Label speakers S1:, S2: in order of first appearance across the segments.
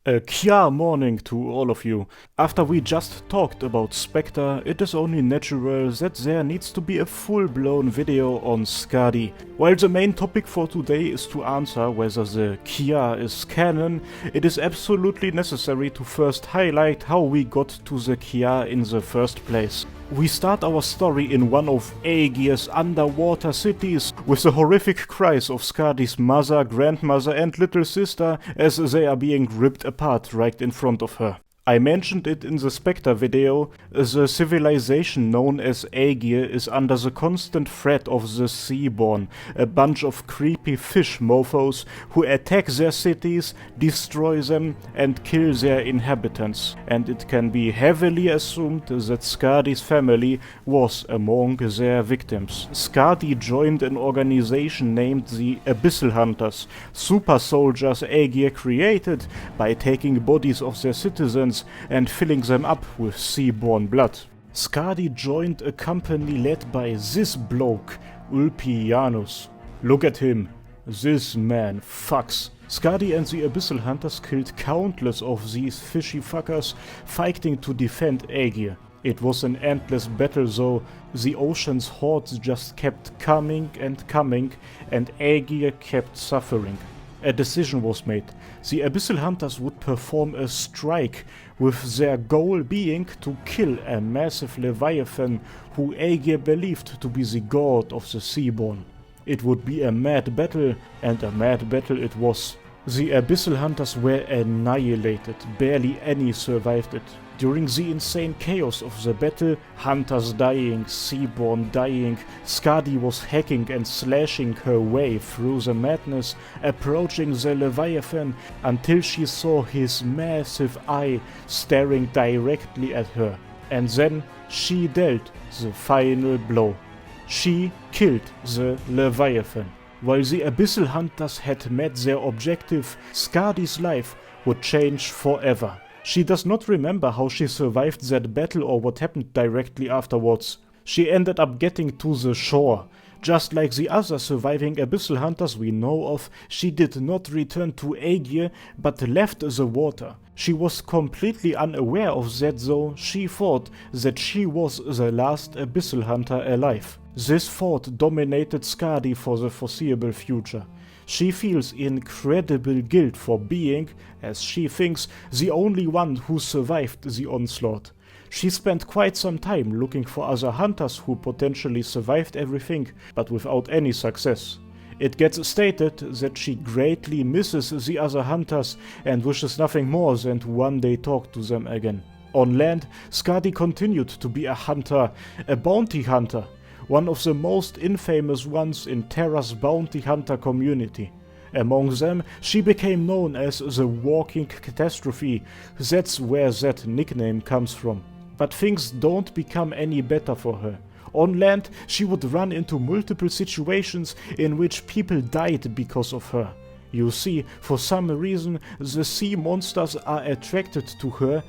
S1: A Kia morning to all of you. After we just talked about Specter, it is only natural that there needs to be a full-blown video on Skadi. While the main topic for today is to answer whether the Kia is canon, it is absolutely necessary to first highlight how we got to the Kia in the first place. We start our story in one of Aegir's underwater cities with the horrific cries of Skadi's mother, grandmother and little sister as they are being ripped apart right in front of her. I mentioned it in the Specter video, the civilization known as Aegir is under the constant threat of the Seaborn, a bunch of creepy fish mofos who attack their cities, destroy them and kill their inhabitants, and it can be heavily assumed that Skadi's family was among their victims. Skadi joined an organization named the Abyssal Hunters, super soldiers Aegir created by taking bodies of their citizens and filling them up with sea-born blood. Skadi joined a company led by this bloke, Ulpianus. Look at him. This man fucks. Skadi and the Abyssal Hunters killed countless of these fishy fuckers fighting to defend Aegir. It was an endless battle though, the ocean's hordes just kept coming and Aegir kept suffering. A decision was made. The Abyssal Hunters would perform a strike, with their goal being to kill a massive leviathan who Aegir believed to be the god of the Seaborn. It would be a mad battle, and a mad battle it was. The Abyssal Hunters were annihilated, barely any survived it. During the insane chaos of the battle, hunters dying, Seaborn dying, Skadi was hacking and slashing her way through the madness, approaching the Leviathan until she saw his massive eye staring directly at her. And then she dealt the final blow. She killed the Leviathan. While the Abyssal Hunters had met their objective, Skadi's life would change forever. She does not remember how she survived that battle or what happened directly afterwards. She ended up getting to the shore. Just like the other surviving Abyssal Hunters we know of, she did not return to Aegir but left the water. She was completely unaware of that though. She thought that she was the last Abyssal Hunter alive. This thought dominated Skadi for the foreseeable future. She feels incredible guilt for being, as she thinks, the only one who survived the onslaught. She spent quite some time looking for other hunters who potentially survived everything, but without any success. It gets stated that she greatly misses the other hunters and wishes nothing more than to one day talk to them again. On land, Skadi continued to be a hunter, a bounty hunter. One of the most infamous ones in Terra's bounty hunter community. Among them, she became known as the Walking Catastrophe. That's where that nickname comes from. But things don't become any better for her. On land, she would run into multiple situations in which people died because of her. You see, for some reason, the sea monsters are attracted to her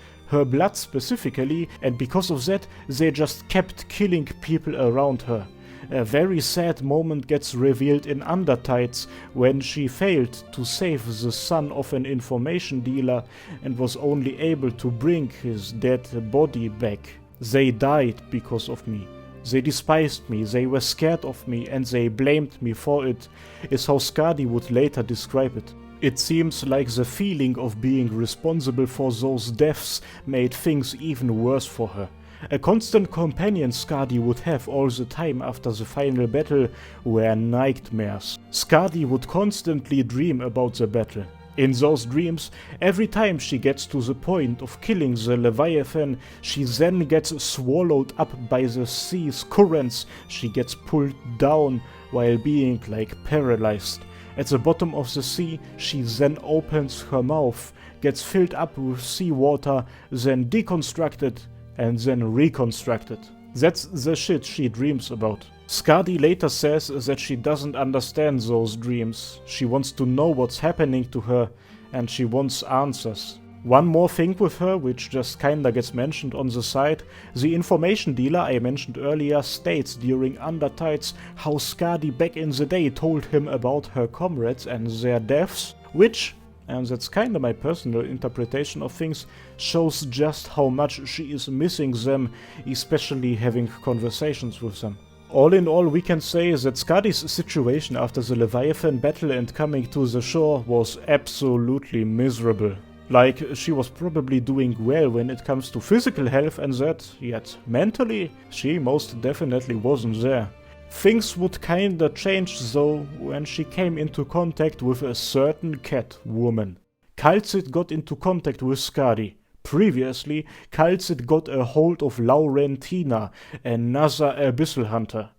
S1: blood specifically, and because of that, they just kept killing people around her. A very sad moment gets revealed in Undertides when she failed to save the son of an information dealer and was only able to bring his dead body back. They died because of me. They despised me, they were scared of me, and they blamed me for it, is how Skadi would later describe it. It seems like the feeling of being responsible for those deaths made things even worse for her. A constant companion Skadi would have all the time after the final battle were nightmares. Skadi would constantly dream about the battle. In those dreams, every time she gets to the point of killing the Leviathan, she then gets swallowed up by the sea's currents. She gets pulled down while being like paralyzed. At the bottom of the sea, she then opens her mouth, gets filled up with seawater, then deconstructed and then reconstructed. That's the shit she dreams about. Skadi later says that she doesn't understand those dreams. She wants to know what's happening to her and she wants answers. One more thing with her, which just kinda gets mentioned on the side, the information dealer I mentioned earlier states during Undertides how Skadi back in the day told him about her comrades and their deaths, which and that's kinda my personal interpretation of things, shows just how much she is missing them, especially having conversations with them. All in all, we can say that Skadi's situation after the Leviathan battle and coming to the shore was absolutely miserable. Like, she was probably doing well when it comes to physical health and that, yet mentally, she most definitely wasn't there. Things would kinda change though when she came into contact with a certain cat woman. Kal'tsit got into contact with Skadi. Previously, Kal'tsit got a hold of Laurentina, another Abyssal Hunter.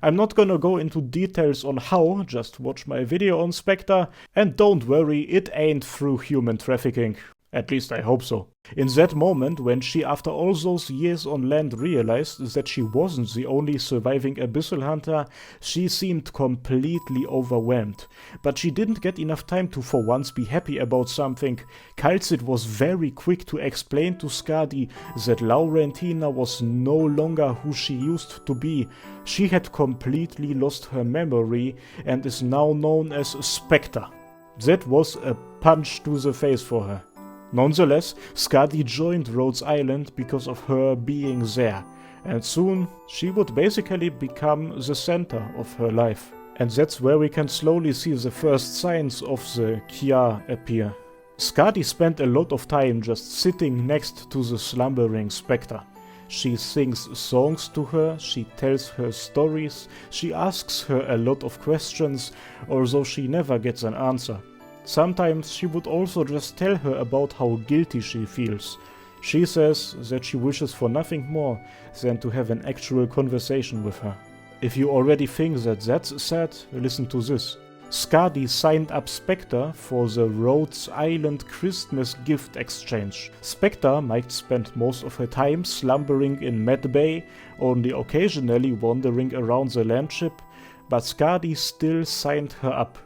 S1: I'm not gonna go into details on how, just watch my video on Specter, and don't worry, it ain't through human trafficking. At least I hope so. In that moment, when she after all those years on land realized that she wasn't the only surviving Abyssal Hunter, she seemed completely overwhelmed. But she didn't get enough time to for once be happy about something. Kal'tsit was very quick to explain to Skadi that Laurentina was no longer who she used to be. She had completely lost her memory and is now known as Specter. That was a punch to the face for her. Nonetheless, Skadi joined Rhodes Island because of her being there, and soon she would basically become the center of her life. And that's where we can slowly see the first signs of the Kia appear. Skadi spent a lot of time just sitting next to the slumbering Specter. She sings songs to her, she tells her stories, she asks her a lot of questions, although she never gets an answer. Sometimes she would also just tell her about how guilty she feels. She says that she wishes for nothing more than to have an actual conversation with her. If you already think that that's sad, listen to this. Skadi signed up Specter for the Rhodes Island Christmas gift exchange. Specter might spend most of her time slumbering in Med Bay, only occasionally wandering around the landship, but Skadi still signed her up.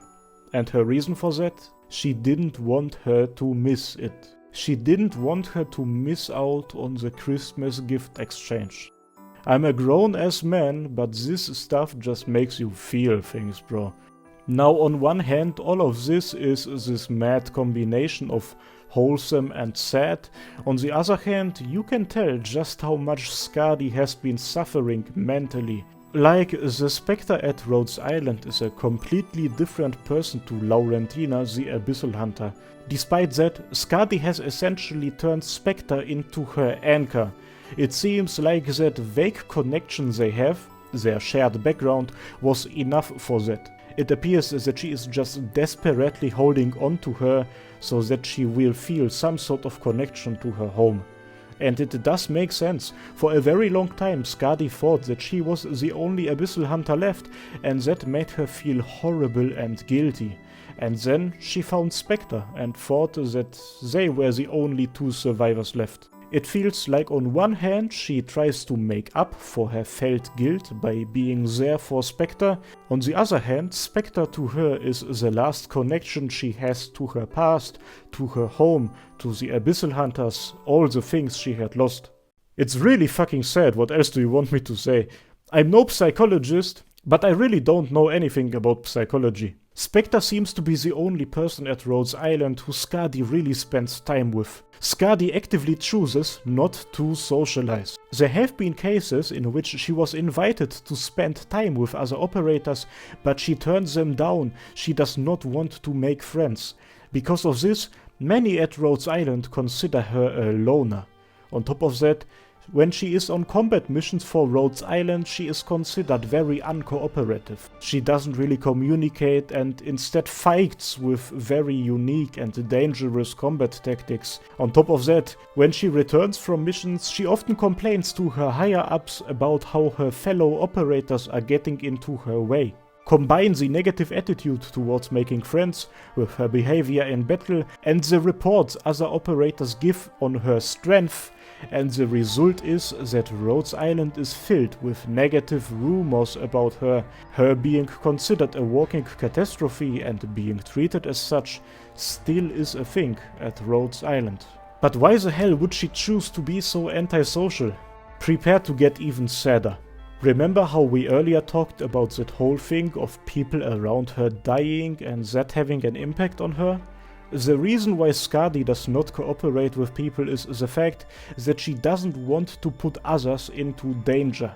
S1: And her reason for that? She didn't want her to miss it. She didn't want her to miss out on the Christmas gift exchange. I'm a grown-ass man, but this stuff just makes you feel things, bro. Now, on one hand, all of this is this mad combination of wholesome and sad. On the other hand, you can tell just how much Skadi has been suffering mentally. Like, the Specter at Rhodes Island is a completely different person to Laurentina, the Abyssal Hunter. Despite that, Skadi has essentially turned Specter into her anchor. It seems like that vague connection they have, their shared background, was enough for that. It appears that she is just desperately holding on to her so that she will feel some sort of connection to her home. And it does make sense. For a very long time, Skadi thought that she was the only Abyssal Hunter left, and that made her feel horrible and guilty. And then she found Specter and thought that they were the only two survivors left. It feels like on one hand she tries to make up for her felt guilt by being there for Specter. On the other hand, Specter to her is the last connection she has to her past, to her home, to the Abyssal Hunters, all the things she had lost. It's really fucking sad, what else do you want me to say? I'm no psychologist, but I really don't know anything about psychology. Specter seems to be the only person at Rhodes Island who Skadi really spends time with. Skadi actively chooses not to socialize. There have been cases in which she was invited to spend time with other operators, but she turns them down. She does not want to make friends. Because of this, many at Rhodes Island consider her a loner. On top of that, when she is on combat missions for Rhodes Island, she is considered very uncooperative. She doesn't really communicate and instead fights with very unique and dangerous combat tactics. On top of that, when she returns from missions, she often complains to her higher-ups about how her fellow operators are getting into her way. Combine the negative attitude towards making friends with her behavior in battle and the reports other operators give on her strength, and the result is that Rhodes Island is filled with negative rumors about her. Her being considered a walking catastrophe and being treated as such still is a thing at Rhodes Island. But why the hell would she choose to be so antisocial? Prepare to get even sadder. Remember how we earlier talked about that whole thing of people around her dying and that having an impact on her? The reason why Skadi does not cooperate with people is the fact that she doesn't want to put others into danger.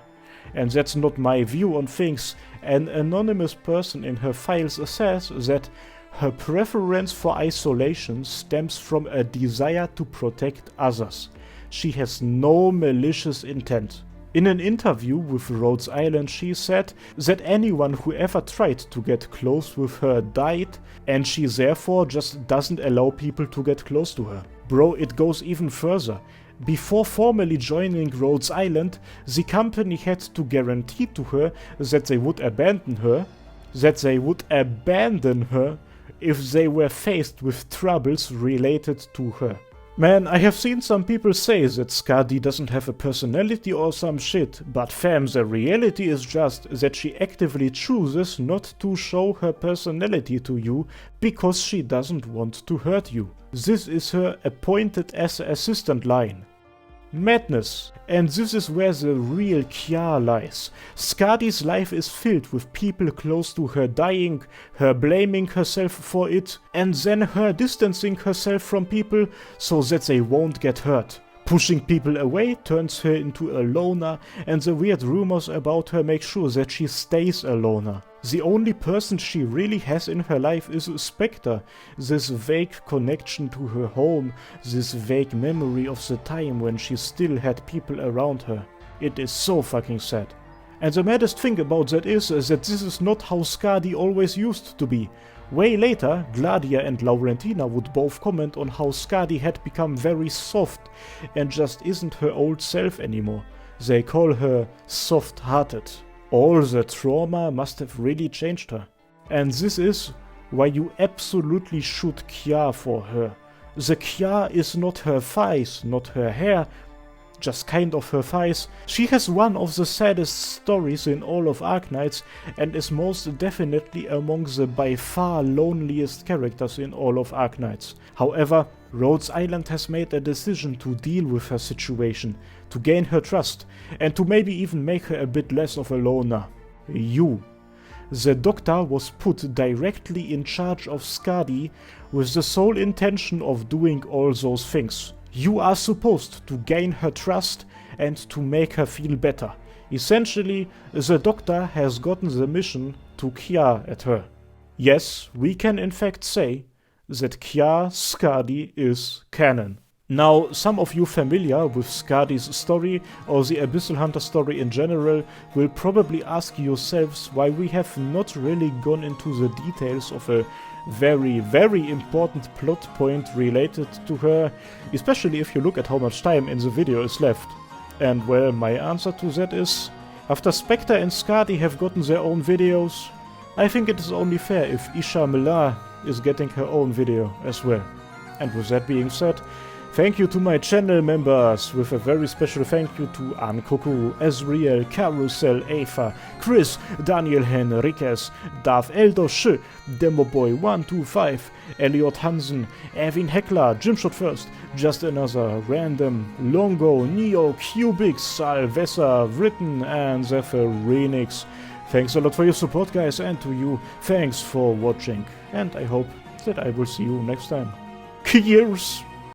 S1: And that's not my view on things. An anonymous person in her files says that her preference for isolation stems from a desire to protect others. She has no malicious intent. In an interview with Rhodes Island, she said that anyone who ever tried to get close with her died, and she therefore just doesn't allow people to get close to her. Bro, it goes even further. Before formally joining Rhodes Island, the company had to guarantee to her that they would abandon her if they were faced with troubles related to her. Man, I have seen some people say that Skadi doesn't have a personality or some shit, but fam, the reality is just that she actively chooses not to show her personality to you because she doesn't want to hurt you. This is her appointed as assistant line. Madness. And this is where the real Kya lies. Skadi's life is filled with people close to her dying, her blaming herself for it, and then her distancing herself from people so that they won't get hurt. Pushing people away turns her into a loner, and the weird rumors about her make sure that she stays a loner. The only person she really has in her life is Specter, this vague connection to her home, this vague memory of the time when she still had people around her. It is so fucking sad. And the maddest thing about that is that this is not how Skadi always used to be. Way later, Gladia and Laurentina would both comment on how Skadi had become very soft and just isn't her old self anymore. They call her soft-hearted. All the trauma must have really changed her. And this is why you absolutely should care for her. The care is not her face, not her hair, just kind of her face. She has one of the saddest stories in all of Arknights and is most definitely among the by far loneliest characters in all of Arknights. However, Rhodes Island has made a decision to deal with her situation, to gain her trust, and to maybe even make her a bit less of a loner. You. The Doctor was put directly in charge of Skadi with the sole intention of doing all those things. You are supposed to gain her trust and to make her feel better. Essentially, the Doctor has gotten the mission to Kya at her. Yes, we can in fact say that Kya Skadi is canon. Now, some of you familiar with Skadi's story or the Abyssal Hunter story in general will probably ask yourselves why we have not really gone into the details of a very, very important plot point related to her, especially if you look at how much time in the video is left. And well, my answer to that is, after Specter and Skadi have gotten their own videos, I think it is only fair if QaiserMlg is getting her own video as well. And with that being said, thank you to my channel members, with a very special thank you to Ankoku, Ezreal, Carousel, Eva, Chris, Daniel Henriquez, Darth Eldosh, Demoboy125, Elliot Hansen, Erwin Heckler, Jimshot First, Just Another, Random, Longo, Neo, Cubic, Salvessa, Written, and Zephyrinix. Thanks a lot for your support, guys, and to you, thanks for watching, and I hope that I will see you next time. Cheers!